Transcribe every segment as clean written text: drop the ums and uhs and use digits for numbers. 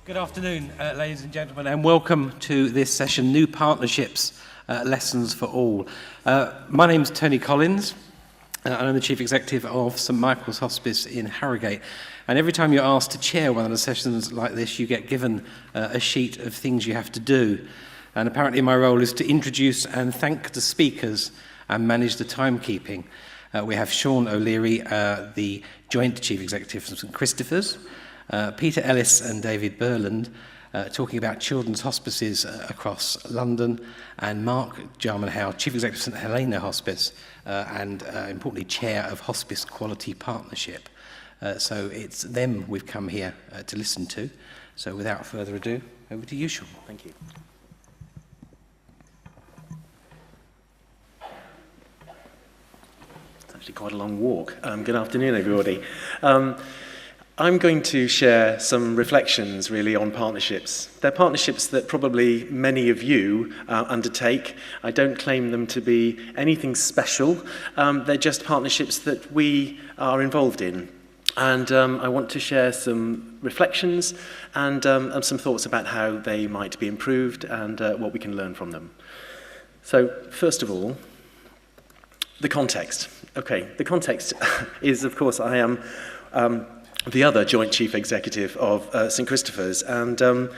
Good afternoon, ladies and gentlemen, and welcome to this session, New Partnerships, Lessons for All. My name's Tony Collins, and I'm the Chief Executive of St Michael's Hospice in Harrogate. And every time you're asked to chair one of the sessions like this, you get given a sheet of things you have to do. And apparently my role is to introduce and thank the speakers and manage the timekeeping. We have Shaun O'Leary, the Joint Chief Executive from St Christopher's, Peter Ellis and David Burland talking about children's hospices across London, and Mark Jarman, Howe, Chief Executive of St Helena Hospice and importantly Chair of Hospice Quality Partnership. So it's them we've come here to listen to. So without further ado, over to you, Shaun. Thank you. It's actually quite a long walk. Good afternoon, everybody. I'm going to share some reflections really on partnerships. They're partnerships that probably many of you undertake. I don't claim them to be anything special. They're just partnerships that we are involved in. And I want to share some reflections and some thoughts about how they might be improved and what we can learn from them. So first of all, the context. Okay, the context is, of course, I am the other Joint Chief Executive of St Christopher's, and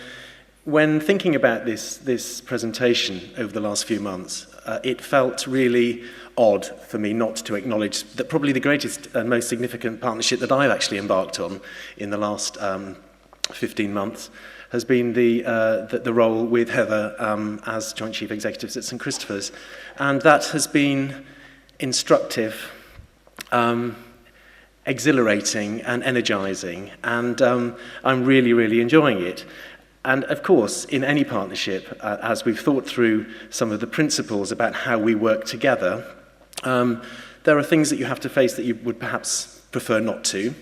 when thinking about this presentation over the last few months, it felt really odd for me not to acknowledge that probably the greatest and most significant partnership that I've actually embarked on in the last 15 months has been the role with Heather as Joint Chief Executives at St Christopher's, and that has been instructive, exhilarating and energizing, and I'm really enjoying it. And of course, in any partnership, as we've thought through some of the principles about how we work together, there are things that you have to face that you would perhaps prefer not to,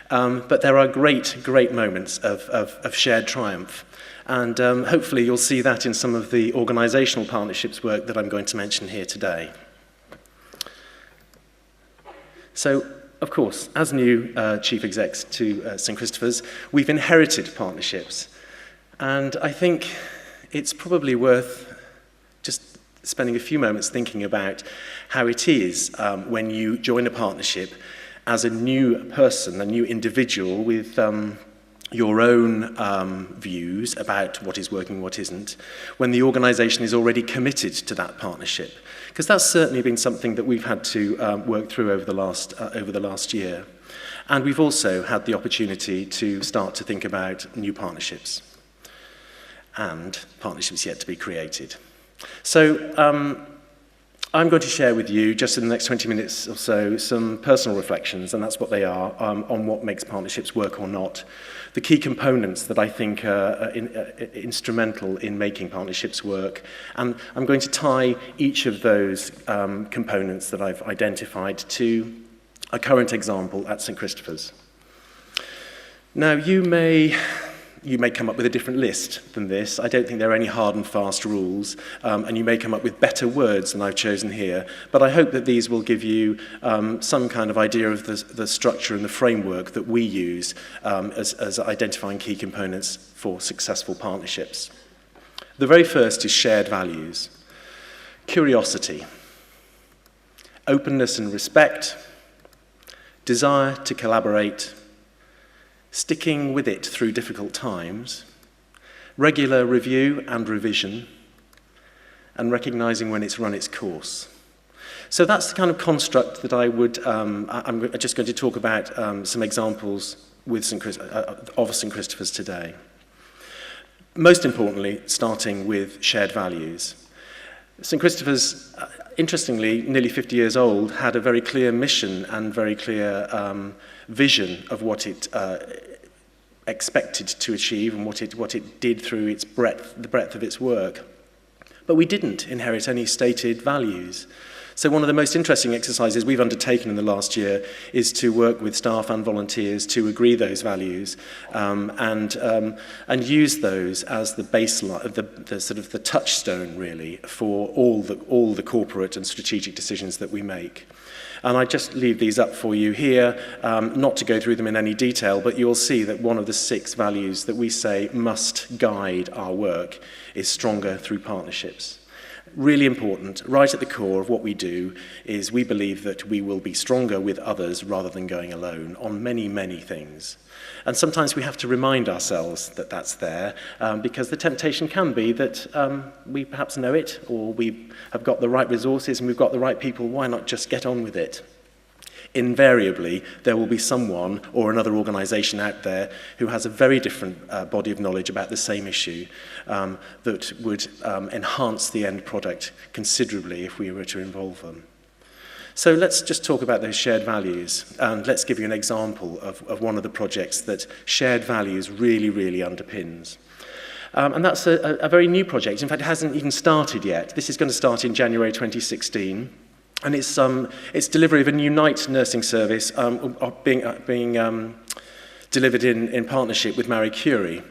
but there are great moments of shared triumph. And hopefully you'll see that in some of the organizational partnerships work that I'm going to mention here today. So, of course, as new chief execs to St Christopher's, we've inherited partnerships. And I think it's probably worth just spending a few moments thinking about how it is when you join a partnership as a new person, a new individual with your own views about what is working, what isn't, when the organisation is already committed to that partnership. Because that's certainly been something that we've had to work through over the last year. And we've also had the opportunity to start to think about new partnerships and partnerships yet to be created. So I'm going to share with you, just in the next 20 minutes or so, some personal reflections, and that's what they are, on what makes partnerships work or not. The key components that I think are instrumental in making partnerships work. And I'm going to tie each of those components that I've identified to a current example at St Christopher's. Now, you may come up with a different list than this. I don't think there are any hard and fast rules, and you may come up with better words than I've chosen here, but I hope that these will give you some kind of idea of the structure and the framework that we use as identifying key components for successful partnerships. The very first is shared values. Curiosity, openness and respect, desire to collaborate, sticking with it through difficult times, regular review and revision, and recognizing when it's run its course. So that's the kind of construct that I'm just going to talk about some examples with of St Christopher's today. Most importantly, starting with shared values. St Christopher's, interestingly, nearly 50 years old, had a very clear mission and very clear vision of what it expected to achieve and what it did through the breadth of its work. But we didn't inherit any stated values. So one of the most interesting exercises we've undertaken in the last year is to work with staff and volunteers to agree those values and use those as the baseline, the sort of the touchstone really for all the corporate and strategic decisions that we make. And I just leave these up for you here, not to go through them in any detail, but you'll see that one of the 6 values that we say must guide our work is stronger through partnerships. Really important, right at the core of what we do, is we believe that we will be stronger with others rather than going alone on many, many things. And sometimes we have to remind ourselves that that's there, because the temptation can be that we perhaps know it, or we have got the right resources and we've got the right people, why not just get on with it? Invariably, there will be someone or another organisation out there who has a very different body of knowledge about the same issue that would enhance the end product considerably if we were to involve them. So let's just talk about those shared values, and let's give you an example of one of the projects that shared values really, really underpins. And that's a very new project. In fact, it hasn't even started yet. This is going to start in January 2016. And it's delivery of a new night nursing service being delivered in partnership with Marie Curie.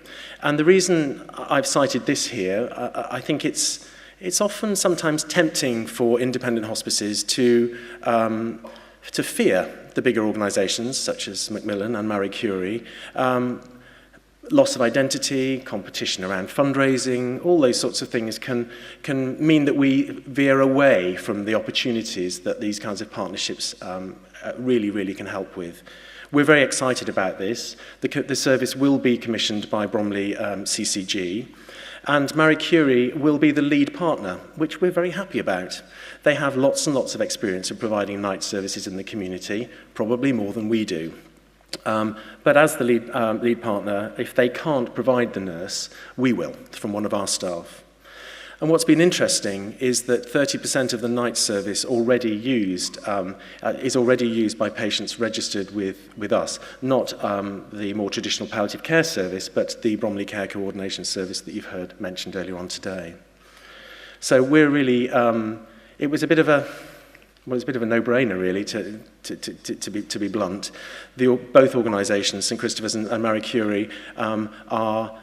And the reason I've cited this here, I think it's often sometimes tempting for independent hospices to fear the bigger organisations such as Macmillan and Marie Curie. Loss of identity, competition around fundraising, all those sorts of things can mean that we veer away from the opportunities that these kinds of partnerships really, really can help with. We're very excited about this. The service will be commissioned by Bromley CCG, and Marie Curie will be the lead partner, which we're very happy about. They have lots and lots of experience of providing night services in the community, probably more than we do. But as the lead partner, if they can't provide the nurse, we will, from one of our staff. And what's been interesting is that 30% of the night service is already used by patients registered with us, not the more traditional palliative care service, but the Bromley Care Coordination Service that you've heard mentioned earlier on today. So we're really, it was a bit of a no-brainer, really, to be blunt. Both organisations, St Christopher's and Marie Curie, are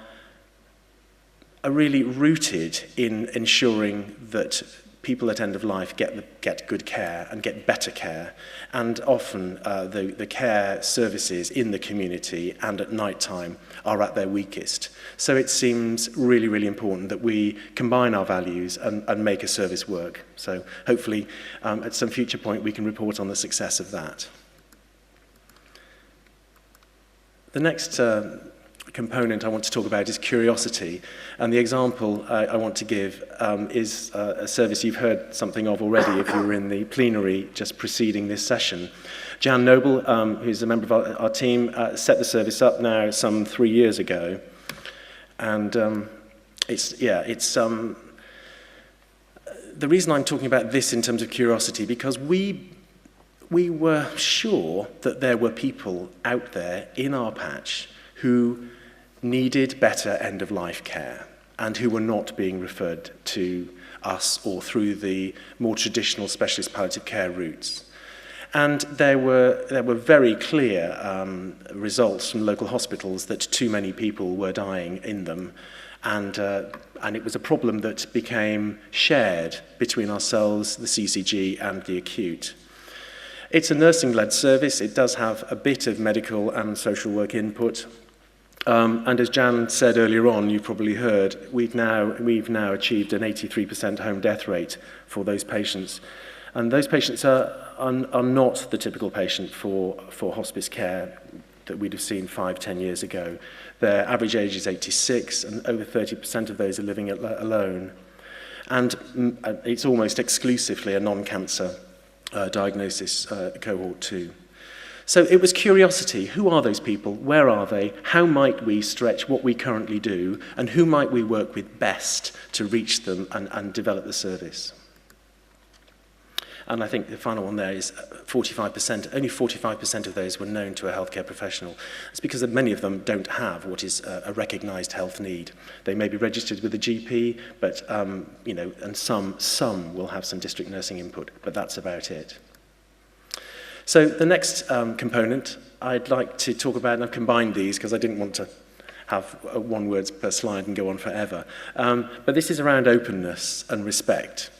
really rooted in ensuring that people at end of life get good care and get better care. And often the care services in the community and at night time are at their weakest. So it seems really, really important that we combine our values and make a service work. So hopefully at some future point we can report on the success of that. The next component I want to talk about is curiosity, and the example I want to give is a service you've heard something of already if you were in the plenary just preceding this session. Jan Noble, who's a member of our team, set the service up now some 3 years ago, and the reason I'm talking about this in terms of curiosity, because we were sure that there were people out there in our patch who needed better end-of-life care and who were not being referred to us or through the more traditional specialist palliative care routes. And there were very clear results from local hospitals that too many people were dying in them, and it was a problem that became shared between ourselves, the CCG, and the acute. It's a nursing-led service. It does have a bit of medical and social work input. And as Jan said earlier on, you've probably heard, we've now achieved an 83% home death rate for those patients. And those patients are not the typical patient for hospice care that we'd have seen 5-10 years ago. Their average age is 86, and over 30% of those are living alone. And it's almost exclusively a non-cancer diagnosis cohort too. So it was curiosity. Who are those people? Where are they? How might we stretch what we currently do? And who might we work with best to reach them and develop the service? And I think the final one there is 45%. Only 45% of those were known to a healthcare professional. It's because many of them don't have what is a recognised health need. They may be registered with a GP, but and some will have some district nursing input, but that's about it. So the next component I'd like to talk about, and I've combined these because I didn't want to have 1 word per slide and go on forever. But this is around openness and respect.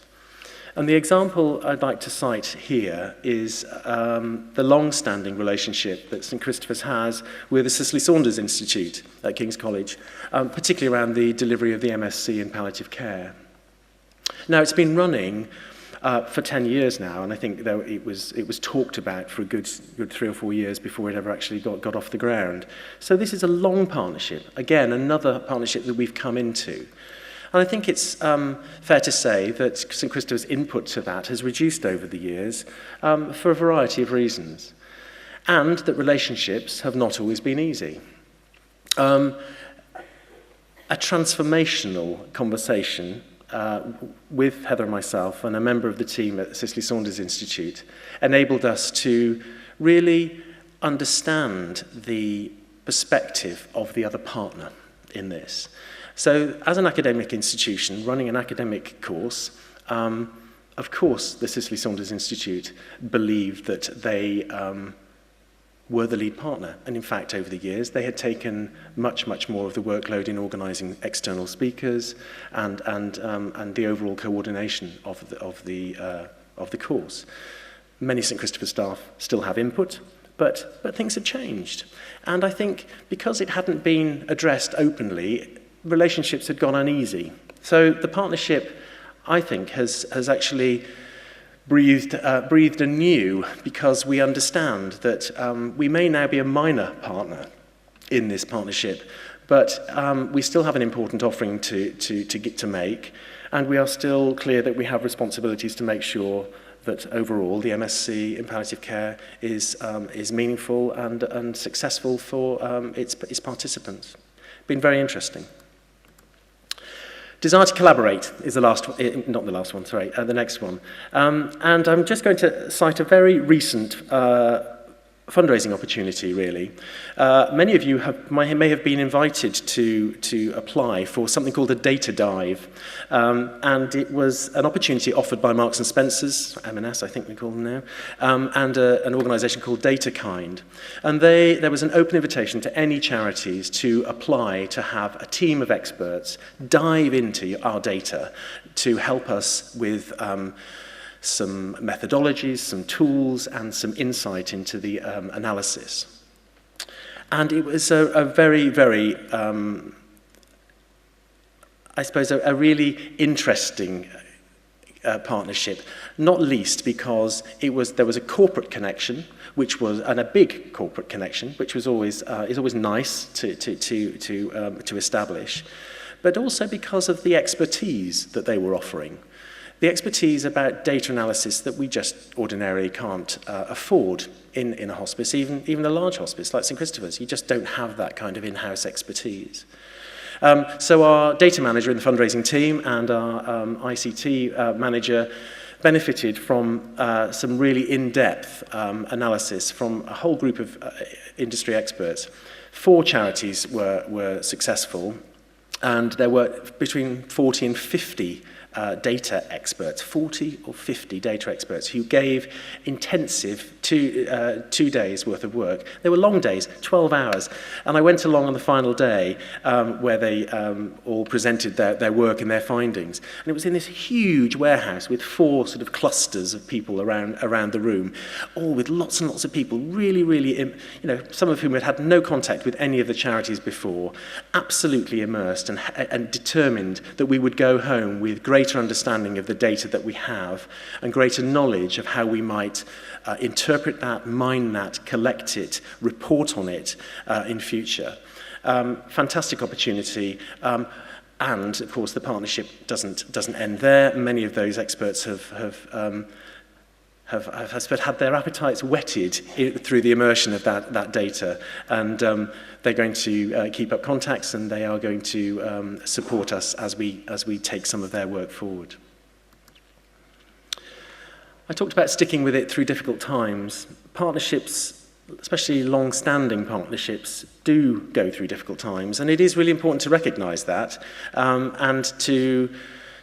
And the example I'd like to cite here is the long-standing relationship that St Christopher's has with the Cicely Saunders Institute at King's College, particularly around the delivery of the MSc in palliative care. Now, it's been running for 10 years now, and I think though it was talked about for a good 3 or 4 years before it ever actually got off the ground. So this is a long partnership. Again, another partnership that we've come into. And I think it's fair to say that St Christopher's input to that has reduced over the years for a variety of reasons, and that relationships have not always been easy. A transformational conversation with Heather and myself and a member of the team at the Cicely Saunders Institute enabled us to really understand the perspective of the other partner in this. So as an academic institution running an academic course, of course the Cicely Saunders Institute believed that they were the lead partner. And in fact, over the years, they had taken much more of the workload in organising external speakers and the overall coordination of the course. Many St Christopher staff still have input, but things have changed. And I think because it hadn't been addressed openly, relationships had gone uneasy. So the partnership, I think, has actually breathed anew, because we understand that we may now be a minor partner in this partnership, but we still have an important offering to make, and we are still clear that we have responsibilities to make sure that overall the MSc in palliative care is meaningful and successful for its participants. Been very interesting. Desire to collaborate is the next one. And I'm just going to cite a very recent fundraising opportunity, really. Many of you may have been invited to apply for something called a data dive. And it was an opportunity offered by Marks and Spencer's, M&S I think we call them now, and an organisation called DataKind. And there was an open invitation to any charities to apply to have a team of experts dive into our data to help us with some methodologies, some tools, and some insight into the analysis. And it was a very, very, I suppose, a really interesting partnership, not least because there was a corporate connection, and a big corporate connection, which was always is always nice to establish, but also because of the expertise that they were offering. The expertise about data analysis that we just ordinarily can't afford in a hospice, even a large hospice like St Christopher's. You just don't have that kind of in-house expertise. So our data manager in the fundraising team and our ICT manager benefited from some really in-depth analysis from a whole group of industry experts. 4 charities were successful, and there were between 40 and 50 data experts, 40 or 50 data experts who gave intensive 2 days worth of work. They were long days, 12 hours. And I went along on the final day where they all presented their work and their findings. And it was in this huge warehouse with 4 sort of clusters of people around the room, all with lots and lots of people, really, some of whom had had no contact with any of the charities before, absolutely immersed and determined that we would go home with greater understanding of the data that we have and greater knowledge of how we might interpret that, mine that, collect it, report on it in future. Fantastic opportunity. And of course the partnership doesn't end there. Many of those experts have had their appetites whetted through the immersion of that data, and they're going to keep up contacts, and they are going to support us as we take some of their work forward. I talked about sticking with it through difficult times. Partnerships, especially long-standing partnerships, do go through difficult times, and it is really important to recognise that and to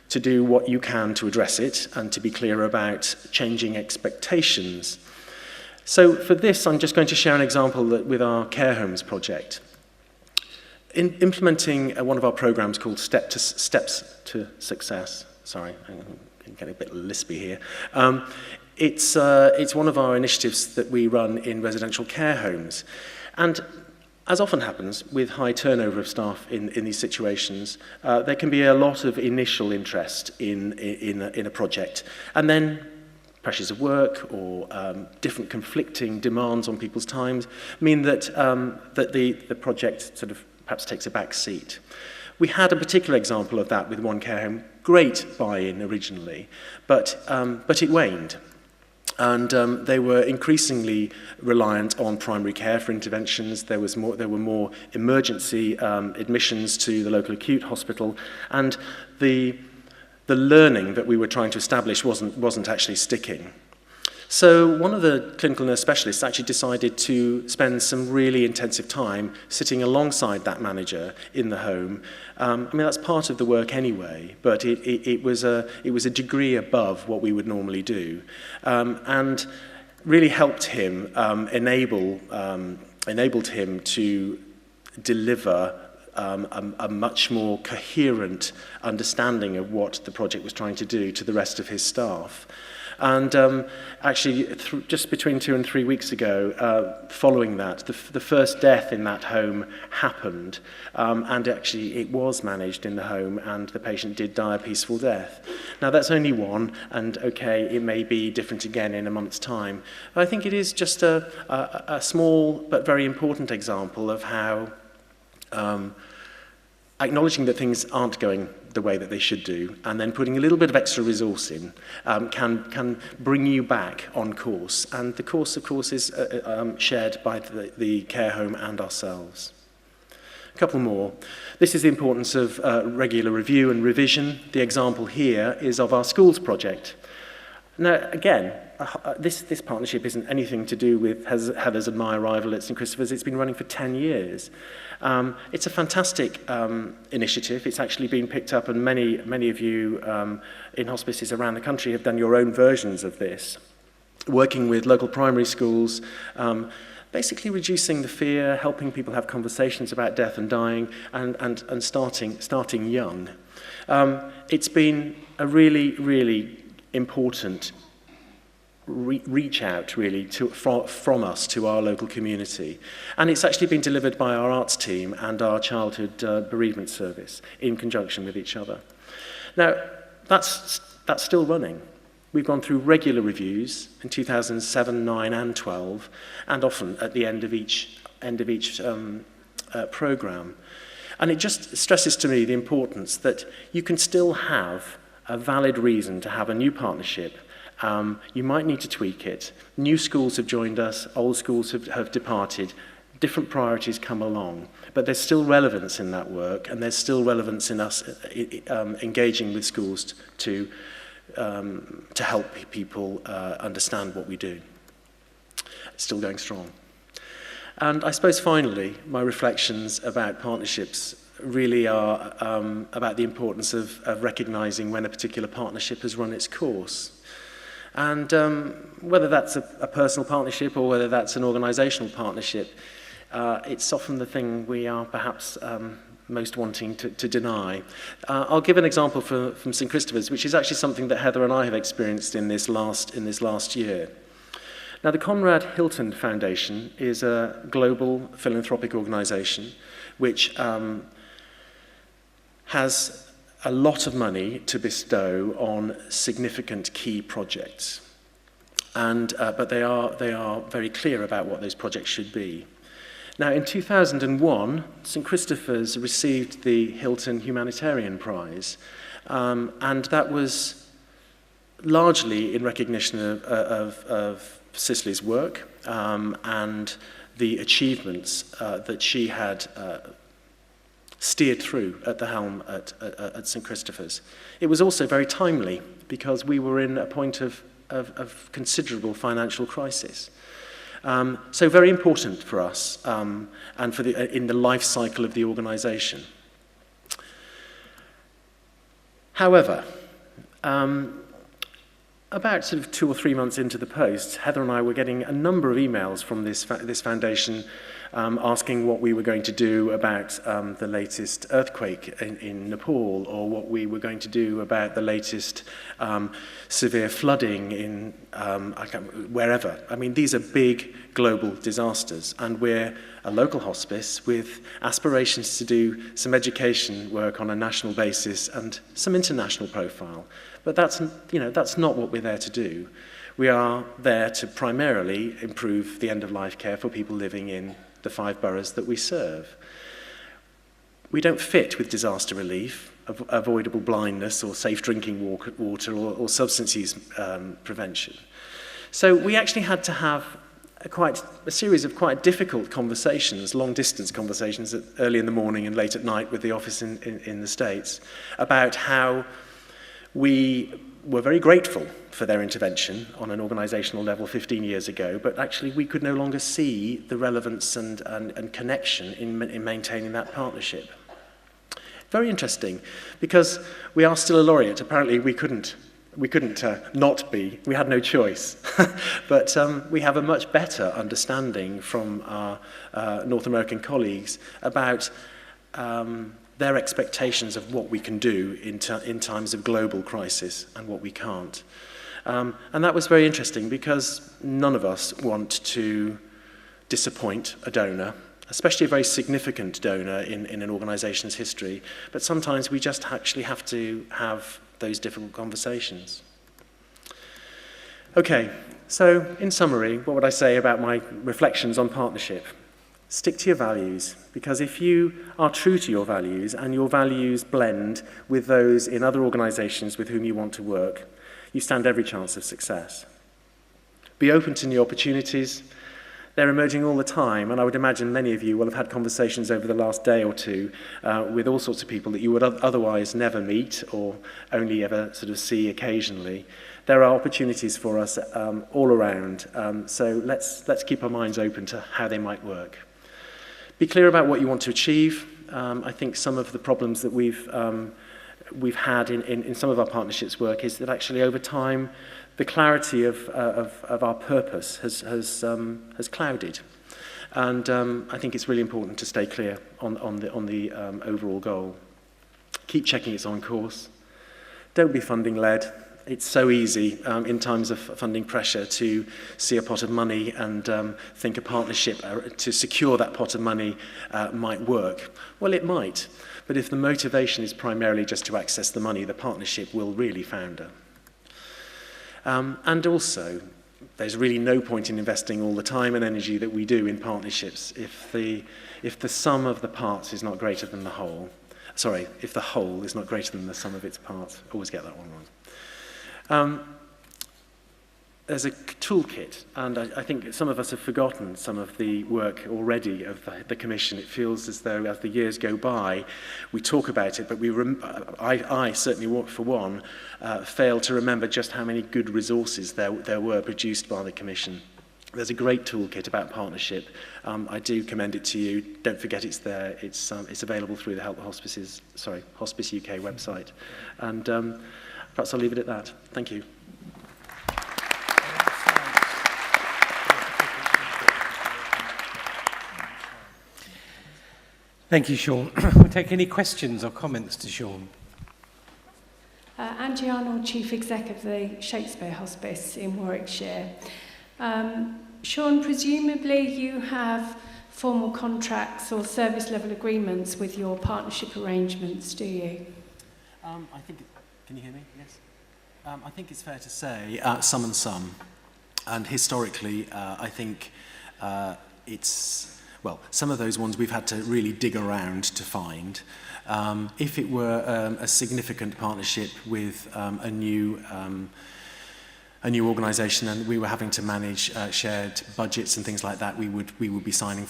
do what you can to address it and to be clear about changing expectations. So for this, I'm just going to share an example with our care homes project. In implementing one of our programs called Steps to Success, getting a bit lispy here. It's one of our initiatives that we run in residential care homes. And as often happens with high turnover of staff in these situations, there can be a lot of initial interest in a project. And then pressures of work or different conflicting demands on people's times mean that, the project sort of perhaps takes a back seat. We had a particular example of that with one care home. Great buy-in originally, but it waned. And they were increasingly reliant on primary care for interventions. There were more emergency admissions to the local acute hospital, and the learning that we were trying to establish wasn't actually sticking. So one of the clinical nurse specialists actually decided to spend some really intensive time sitting alongside that manager in the home. I mean, that's part of the work anyway, but it was a degree above what we would normally do, and really helped him, enabled him to deliver a much more coherent understanding of what the project was trying to do to the rest of his staff. And actually, just between 2 and 3 weeks ago, following that, the first death in that home happened, and actually it was managed in the home, and the patient did die a peaceful death. Now, that's only one, and okay, it may be different again in a month's time. But I think it is just a small but very important example of how acknowledging that things aren't going the way that they should do, and then putting a little bit of extra resource in can bring you back on course. And the course, of course, is shared by the care home and ourselves. A couple more. This is the importance of regular review and revision. The example here is of our schools project. Now, again, this partnership isn't anything to do with Heather's and my arrival at St Christopher's. It's been running for 10 years. It's a fantastic initiative. It's actually been picked up, and many of you in hospices around the country have done your own versions of this, working with local primary schools, basically reducing the fear, helping people have conversations about death and dying, and starting young. It's been a really important reach out really from us to our local community, and it's actually been delivered by our arts team and our childhood bereavement service in conjunction with each other. Now that's still running. We've gone through regular reviews in 2007, 9 and 12, and often at the end of each program. And it just stresses to me the importance that you can still have a valid reason to have a new partnership. You might need to tweak it. New schools have joined us, old schools have departed, different priorities come along, but there's still relevance in that work, and there's still relevance in us engaging with schools to help people understand what we do. It's still going strong. And I suppose finally, my reflections about partnerships really are about the importance of recognising when a particular partnership has run its course. And whether that's a personal partnership or whether that's an organisational partnership, it's often the thing we are perhaps most wanting to deny. I'll give an example from St Christopher's, which is actually something that Heather and I have experienced in this last year. Now, the Conrad Hilton Foundation is a global philanthropic organisation which has a lot of money to bestow on significant key projects, but they are very clear about what those projects should be. Now, in 2001, St Christopher's received the Hilton Humanitarian Prize, and that was largely in recognition of Cicely's work and the achievements that she had steered through at the helm at St Christopher's. It was also very timely because we were in a point of considerable financial crisis. So very important for us and in the life cycle of the organisation. However, about sort of 2 or 3 months into the post, Heather and I were getting a number of emails from this foundation asking what we were going to do about the latest earthquake in Nepal, or what we were going to do about the latest severe flooding in wherever. I mean, these are big global disasters, and we're a local hospice with aspirations to do some education work on a national basis and some international profile. But that's not what we're there to do. We are there to primarily improve the end-of-life care for people living in the 5 boroughs that we serve. We don't fit with disaster relief, avoidable blindness, or safe drinking water, or substance use prevention. So we actually had to have a series of quite difficult conversations, long-distance conversations early in the morning and late at night with the office in the States, about how we were very grateful for their intervention on an organisational level 15 years ago, but actually we could no longer see the relevance and connection in maintaining that partnership. Very interesting, because we are still a laureate. Apparently we couldn't not be. We had no choice. But we have a much better understanding from our North American colleagues about their expectations of what we can do in times of global crisis and what we can't. And that was very interesting, because none of us want to disappoint a donor, especially a very significant donor in an organisation's history. But sometimes we just actually have to have those difficult conversations. Okay, so in summary, what would I say about my reflections on partnership? Stick to your values, because if you are true to your values and your values blend with those in other organisations with whom you want to work, you stand every chance of success. Be open to new opportunities. They're emerging all the time, and I would imagine many of you will have had conversations over the last day or two with all sorts of people that you would otherwise never meet or only ever sort of see occasionally. There are opportunities for us all around, so let's keep our minds open to how they might work. Be clear about what you want to achieve. I think some of the problems that we've had in some of our partnerships work is that actually over time the clarity of our purpose has clouded, and I think it's really important to stay clear on the overall goal. Keep checking it's on course. Don't be funding led. It's so easy in times of funding pressure to see a pot of money and think a partnership to secure that pot of money might work. Well, it might, but if the motivation is primarily just to access the money, the partnership will really founder. And also, there's really no point in investing all the time and energy that we do in partnerships if the sum of the parts is not greater than the whole. Sorry, if the whole is not greater than the sum of its parts. Always get that one wrong. There's a toolkit, and I think some of us have forgotten some of the work already of the Commission. It feels as though as the years go by, we talk about it, but I certainly, for one, fail to remember just how many good resources there were produced by the Commission. There's a great toolkit about partnership. I do commend it to you. Don't forget it's there. It's available through the Hospice UK website. And perhaps I'll leave it at that. Thank you. Thank you, Shaun. We'll take any questions or comments to Shaun. Angie Arnold, Chief Exec of the Shakespeare Hospice in Warwickshire. Shaun, presumably you have formal contracts or service level agreements with your partnership arrangements, do you? I think, can you hear me? Yes. I think it's fair to say some and some. And historically, I think some of those ones we've had to really dig around to find. If it were a significant partnership with a new organisation and we were having to manage shared budgets and things like that, we would be signing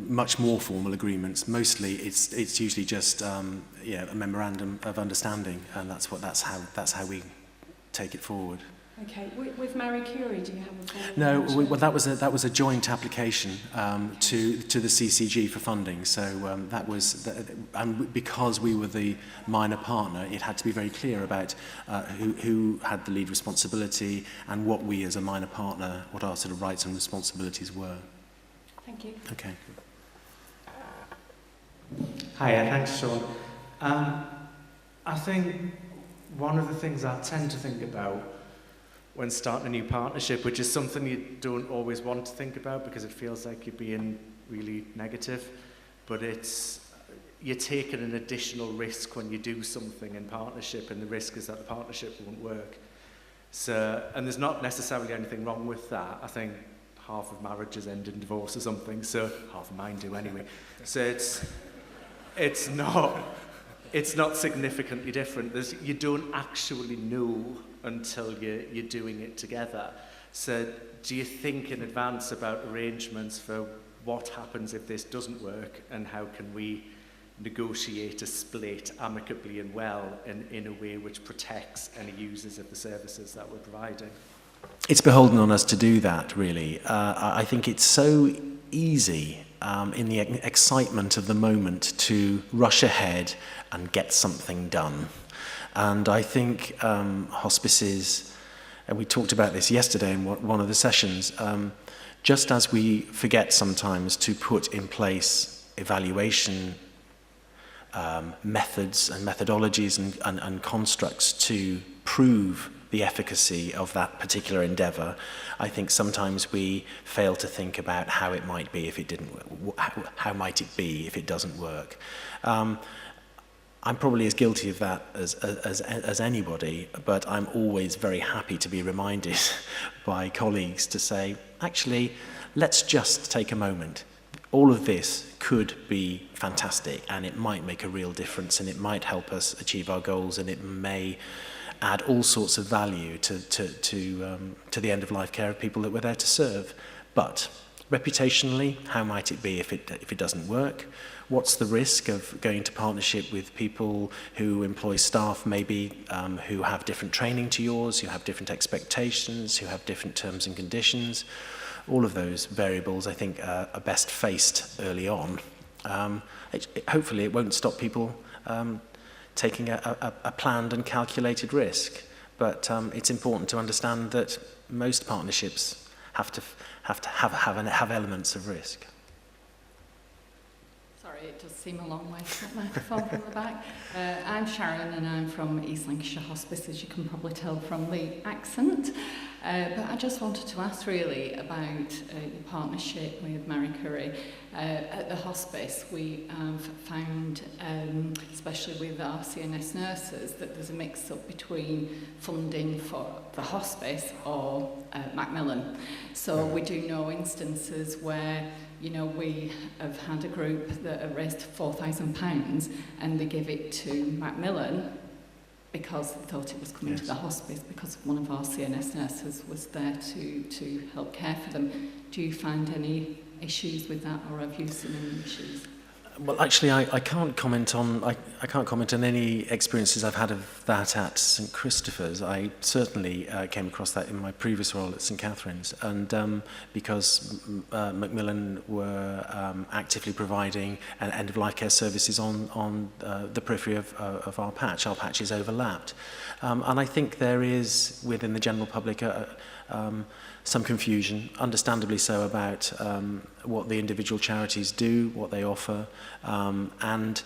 much more formal agreements. Mostly, it's usually just a memorandum of understanding, and that's how we take it forward. Okay. With Marie Curie, do you have a formal No, arrangement? well, that was a joint application to the CCG for funding. So and because we were the minor partner, it had to be very clear about who had the lead responsibility and what we as a minor partner, what our sort of rights and responsibilities were. Thank you. Okay. Hiya, thanks, Shaun. I think one of the things I tend to think about when starting a new partnership, which is something you don't always want to think about because it feels like you're being really negative, but you're taking an additional risk when you do something in partnership, and the risk is that the partnership won't work. So, and there's not necessarily anything wrong with that. I think half of marriages end in divorce or something, so half of mine do anyway. So it's not significantly different. You don't actually know until you're doing it together. So do you think in advance about arrangements for what happens if this doesn't work, and how can we negotiate a split amicably and well in a way which protects any users of the services that we're providing? It's beholden on us to do that, really. I think it's so easy in the excitement of the moment to rush ahead and get something done. And I think hospices, and we talked about this yesterday in one of the sessions, just as we forget sometimes to put in place evaluation methods and methodologies and constructs to prove the efficacy of that particular endeavour, I think sometimes we fail to think about how it might be if it didn't work. How might it be if it doesn't work? I'm probably as guilty of that as anybody, but I'm always very happy to be reminded by colleagues to say, actually, let's just take a moment. All of this could be fantastic, and it might make a real difference, and it might help us achieve our goals, and it may add all sorts of value to the end-of-life care of people that we're there to serve. But reputationally, how might it be if it doesn't work? What's the risk of going into partnership with people who employ staff maybe who have different training to yours, who have different expectations, who have different terms and conditions? All of those variables, I think, are best faced early on. Hopefully it won't stop people taking a planned and calculated risk, but it's important to understand that most partnerships have to have elements of risk. Sorry, it does seem a long way to get microphone from the back. I'm Shaun, and I'm from East Lancashire Hospice, as you can probably tell from the accent. But I just wanted to ask really about your partnership with Marie Curie. At the hospice, we have found, especially with our CNS nurses, that there's a mix-up between funding for the hospice or Macmillan. So we do know instances where, you know, we have had a group that have raised £4,000 and they give it to Macmillan because they thought it was coming to the hospice because one of our CNS nurses was there to help care for them. Do you find any issues with that, or have you seen any issues? Well, actually, I can't comment on any experiences I've had of that at St Christopher's. I certainly came across that in my previous role at St Catherine's, and because Macmillan were actively providing end-of-life care services on the periphery of our patch. Our patch is overlapped, and I think there is within the general public some confusion, understandably so, about what the individual charities do, what they offer, and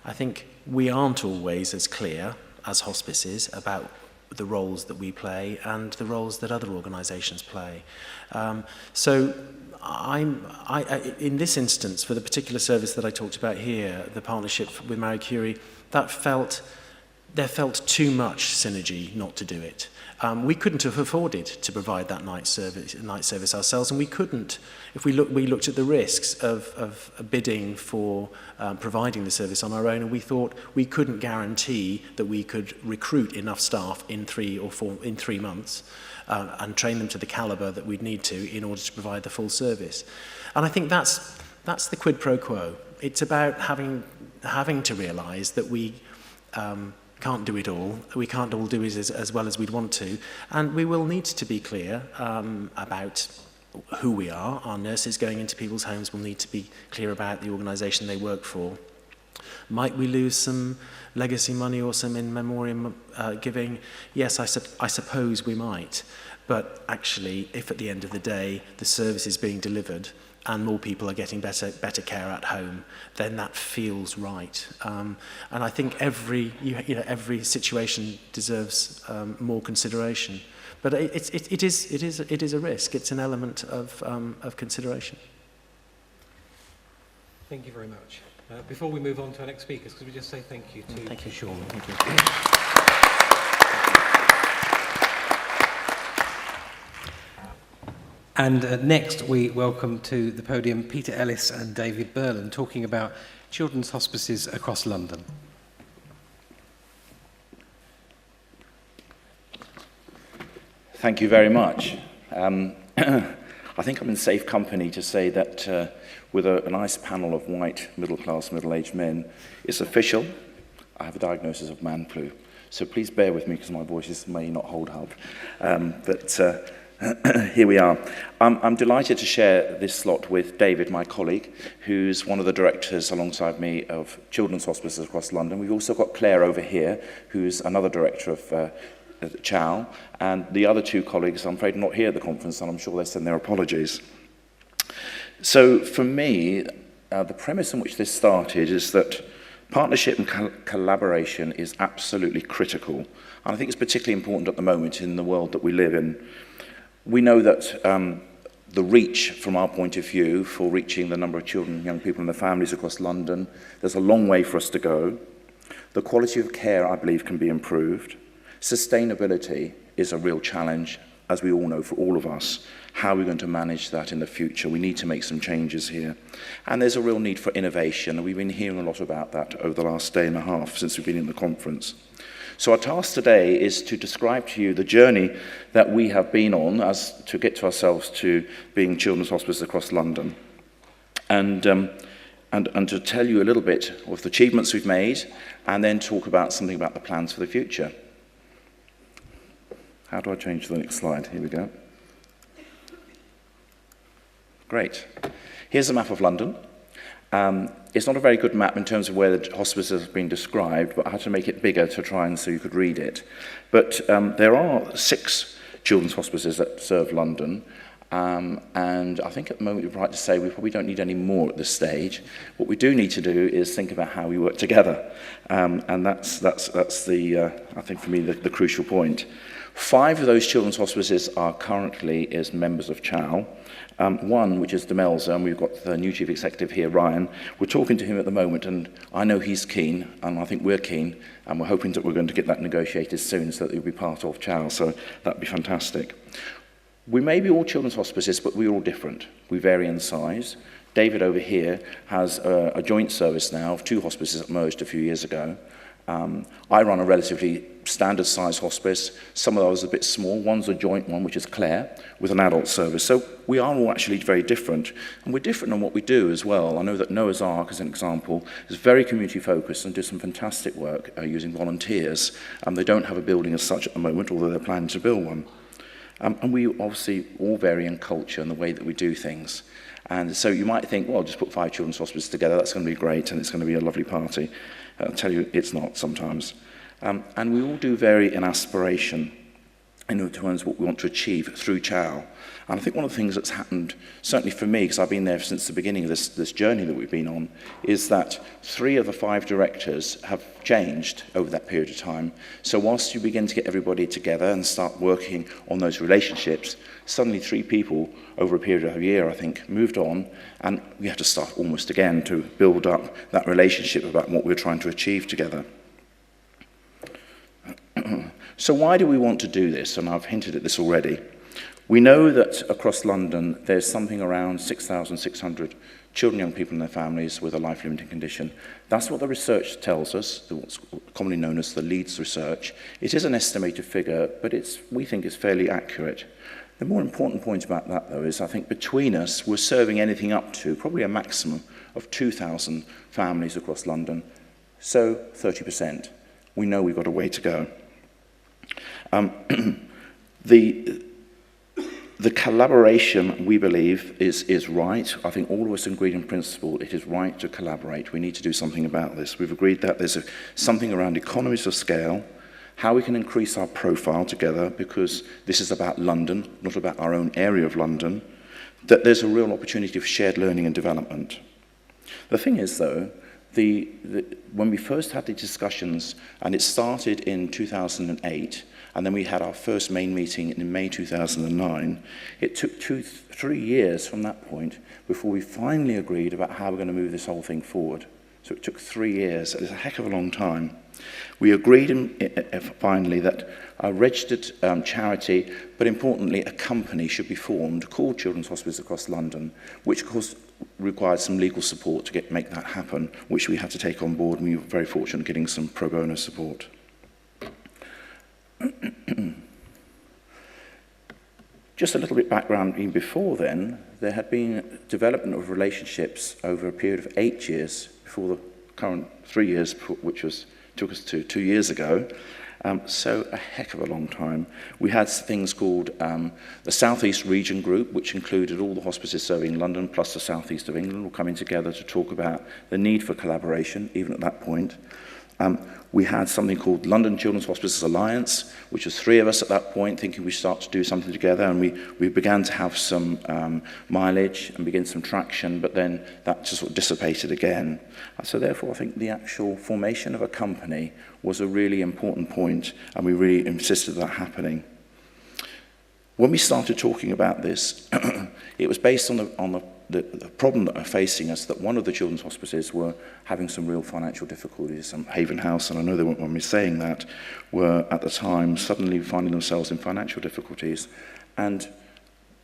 I think we aren't always as clear as hospices about the roles that we play and the roles that other organisations play. So in this instance, for the particular service that I talked about here, the partnership with Marie Curie, there felt too much synergy not to do it. We couldn't have afforded to provide that night service ourselves, and we couldn't, if we looked at the risks of bidding for providing the service on our own, and we thought we couldn't guarantee that we could recruit enough staff in 3 months and train them to the calibre that we'd need to in order to provide the full service. And I think that's the quid pro quo. It's about having to realise that we can't do it all. We can't all do it as well as we'd want to. And we will need to be clear about who we are. Our nurses going into people's homes will need to be clear about the organisation they work for. Might we lose some legacy money or some in memoriam giving? Yes, I suppose we might. But actually, if at the end of the day the service is being delivered and more people are getting better care at home, then that feels right. And I think every situation deserves more consideration. But it is a risk. It's an element of consideration. Thank you very much. Before we move on to our next speakers, could we just say thank you to Shaun? Thank you. And next we welcome to the podium Peter Ellis and David Burland talking about children's hospices across London. Thank you very much. I think I'm in safe company to say that with a nice panel of white, middle-class, middle-aged men, it's official. I have a diagnosis of man flu. So please bear with me because my voice may not hold up. But here we are. I'm delighted to share this slot with David, my colleague, who's one of the directors alongside me of children's hospices across London. We've also got Claire over here, who's another director of Howe, and the other two colleagues, I'm afraid, are not here at the conference, and I'm sure they send their apologies. So for me, the premise on which this started is that partnership and collaboration is absolutely critical, and I think it's particularly important at the moment in the world that we live in. We know that the reach, from our point of view, for reaching the number of children, young people and their families across London, there's a long way for us to go. The quality of care, I believe, can be improved. Sustainability is a real challenge, as we all know, for all of us. How are we going to manage that in the future? We need to make some changes here. And there's a real need for innovation, and we've been hearing a lot about that over the last day and a half since we've been in the conference. So our task today is to describe to you the journey that we have been on as to get to ourselves to being children's hospices across London. And to tell you a little bit of the achievements we've made, and then talk about something about the plans for the future. How do I change to the next slide? Here we go. Great. Here's a map of London. It's not a very good map in terms of where the hospices have been described, but I had to make it bigger to try and so you could read it. But there are 6 children's hospices that serve London, and I think at the moment we're right to say we probably don't need any more at this stage. What we do need to do is think about how we work together, and that's the I think for me the crucial point. 5 of those children's hospices are currently as members of Howe. One, which is Demelza, and we've got the new chief executive here, Ryan. We're talking to him at the moment, and I know he's keen, and I think we're keen, and we're hoping that we're going to get that negotiated soon so that he'll be part of Howe, so that'd be fantastic. We may be all children's hospices, but we're all different. We vary in size. David over here has a joint service now of 2 hospices that merged a few years ago. I run a relatively standard size hospice. Some of those are a bit small. One's a joint one, which is Claire, with an adult service. So we are all actually very different. And we're different on what we do as well. I know that Noah's Ark, as an example, is very community focused and do some fantastic work using volunteers. They don't have a building as such at the moment, although they're planning to build one. And we obviously all vary in culture and the way that we do things. And so you might think, well, just put 5 children's hospices together, that's going to be great, and it's going to be a lovely party. I'll tell you, it's not sometimes. And we all do vary in aspiration in terms of what we want to achieve through Howe. And I think one of the things that's happened, certainly for me, because I've been there since the beginning of this journey that we've been on, is that 3 of the 5 directors have changed over that period of time. So whilst you begin to get everybody together and start working on those relationships, suddenly 3 people over a period of a year, I think, moved on, and we have to start almost again to build up that relationship about what we're trying to achieve together. So why do we want to do this? And I've hinted at this already. We know that across London, there's something around 6,600 children, young people and their families with a life-limiting condition. That's what the research tells us, what's commonly known as the Leeds research. It is an estimated figure, but we think it's fairly accurate. The more important point about that, though, is I think between us, we're serving anything up to probably a maximum of 2,000 families across London. So 30%. We know we've got a way to go. The collaboration, we believe, is right. I think all of us agree in principle it is right to collaborate. We need to do something about this. We've agreed that there's something around economies of scale, how we can increase our profile together, because this is about London, not about our own area of London. that there's a real opportunity for shared learning and development. The thing is, though, when we first had the discussions, and it started in 2008, and then we had our first main meeting in May 2009, it took 3 years from that point before we finally agreed about how we're going to move this whole thing forward. So it took 3 years. It was a heck of a long time. We agreed finally that a registered charity, but importantly a company, should be formed called Children's Hospice across London, which of course required some legal support to make that happen, which we had to take on board, and we were very fortunate getting some pro bono support. Just a little bit background, even before then, there had been development of relationships over a period of 8 years before the current 3 years, which took us to 2 years ago. So a heck of a long time. We had things called the South East Region Group, which included all the hospices serving London plus the South East of England, all coming together to talk about the need for collaboration, even at that point. We had something called London Children's Hospices Alliance, which was 3 of us at that point, thinking we'd start to do something together, and we began to have some mileage and begin some traction, but then that just sort of dissipated again. So therefore, I think the actual formation of a company was a really important point, and we really insisted that happening. When we started talking about this, it was based on the problem that are facing us, that one of the children's hospices were having some real financial difficulties. Haven House, and I know they won't mind me saying that, were at the time suddenly finding themselves in financial difficulties. And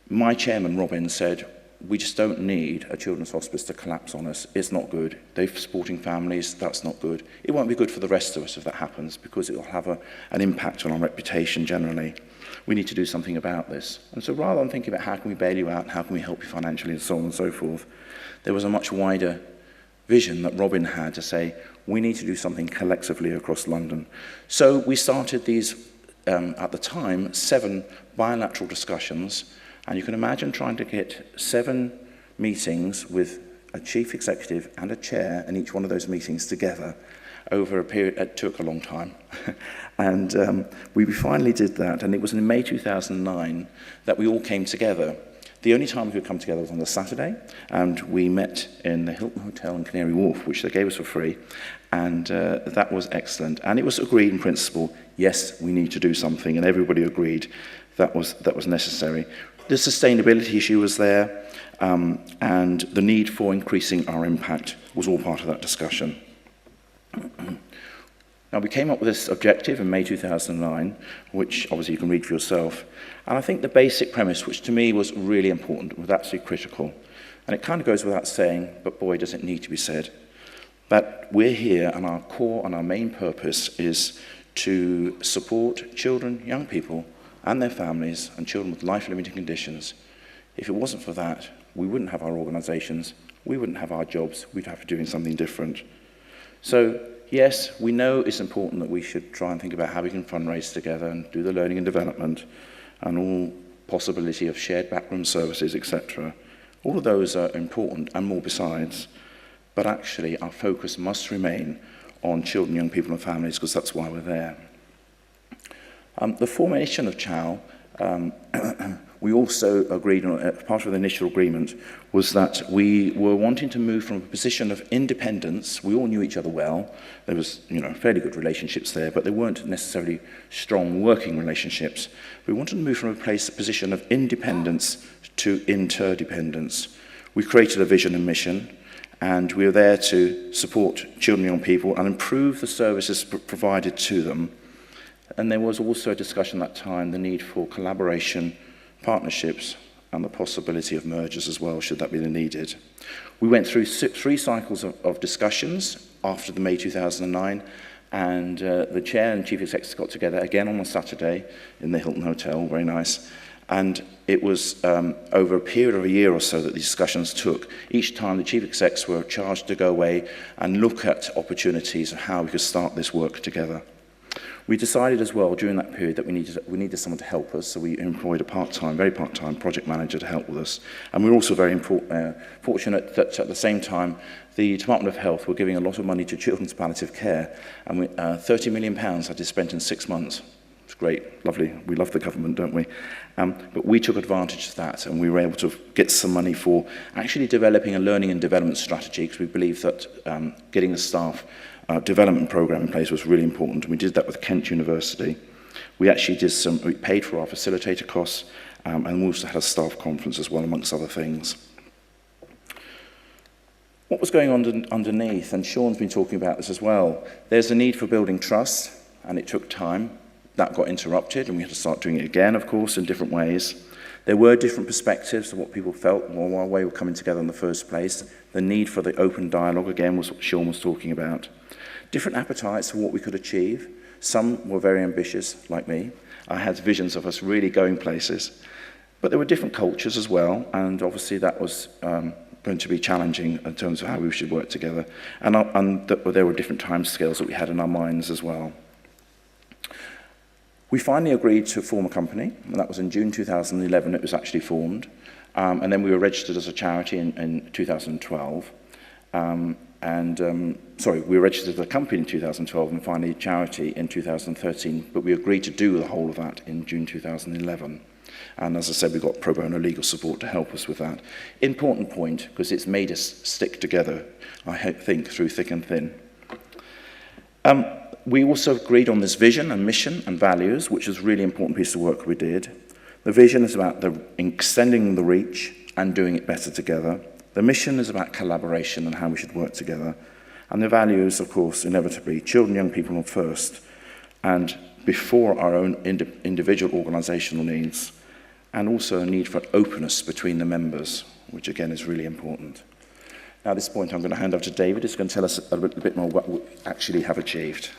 my chairman, Robin, said, we just don't need a children's hospice to collapse on us. It's not good. They're supporting families. That's not good. It won't be good for the rest of us if that happens, because it will have an impact on our reputation generally. We need to do something about this. And so rather than thinking about how can we bail you out and how can we help you financially and so on and so forth, there was a much wider vision that Robin had to say, we need to do something collectively across London. So we started these, at the time, 7 bilateral discussions, and you can imagine trying to get 7 meetings with a chief executive and a chair in each one of those meetings together over a period. It took a long time. And we finally did that, and it was in May 2009 that we all came together. The only time we could come together was on a Saturday, and we met in the Hilton Hotel in Canary Wharf, which they gave us for free, and that was excellent. And it was agreed in principle, yes, we need to do something, and everybody agreed that was necessary. The sustainability issue was there, and the need for increasing our impact was all part of that discussion. Now, we came up with this objective in May 2009, which obviously you can read for yourself. And I think the basic premise, which to me was really important, was absolutely critical. And it kind of goes without saying, but boy, does it need to be said, that we're here and our core and our main purpose is to support children, young people, and their families, and children with life-limiting conditions. If it wasn't for that, we wouldn't have our organisations, we wouldn't have our jobs, we'd have to be doing something different. So, yes, we know it's important that we should try and think about how we can fundraise together and do the learning and development and all possibility of shared backroom services, etc. All of those are important and more besides, but actually our focus must remain on children, young people and families, because that's why we're there. The formation of CHOW, we also agreed on, part of the initial agreement was that we were wanting to move from a position of independence. We all knew each other well. There was, fairly good relationships there, but they weren't necessarily strong working relationships. We wanted to move from a position of independence to interdependence. We created a vision and mission, and we were there to support children and young people and improve the services provided to them. And there was also a discussion at that time, the need for collaboration, partnerships, and the possibility of mergers as well, should that be needed. We went through 3 cycles of discussions after the May 2009, and the chair and chief executive got together again on a Saturday in the Hilton Hotel, very nice. And it was over a period of a year or so that these discussions took. Each time the chief execs were charged to go away and look at opportunities of how we could start this work together. We decided as well during that period that we needed someone to help us, so we employed a very part-time project manager to help with us. And we were also very fortunate that at the same time the Department of Health were giving a lot of money to children's palliative care, and £30 million had to be spent in 6 months. great, lovely. We love the government, don't we? But we took advantage of that, and we were able to get some money for actually developing a learning and development strategy, because we believe that getting a staff development program in place was really important. And we did that with Kent University. We actually we paid for our facilitator costs, and we also had a staff conference as well, amongst other things. What was going on underneath, and Shaun's been talking about this as well, there's a need for building trust, and it took time. That got interrupted, and we had to start doing it again, of course, in different ways. There were different perspectives of what people felt and why we were coming together in the first place. The need for the open dialogue, again, was what Shaun was talking about. Different appetites for what we could achieve. Some were very ambitious, like me. I had visions of us really going places. But there were different cultures as well, and obviously that was going to be challenging in terms of how we should work together. And there were different timescales that we had in our minds as well. We finally agreed to form a company, and that was in June 2011 it was actually formed. And then we were registered as a charity in 2012. We were registered as a company in 2012 and finally charity in 2013, but we agreed to do the whole of that in June 2011. And as I said, we got pro bono legal support to help us with that. Important point, because it's made us stick together, I think, through thick and thin. We also agreed on this vision and mission and values, which is a really important piece of work we did. The vision is about extending the reach and doing it better together. The mission is about collaboration and how we should work together. And the values, of course, inevitably, children and young people first, and before our own individual organisational needs, and also a need for openness between the members, which again is really important. Now at this point I'm going to hand over to David, who's going to tell us a little bit more what we actually have achieved.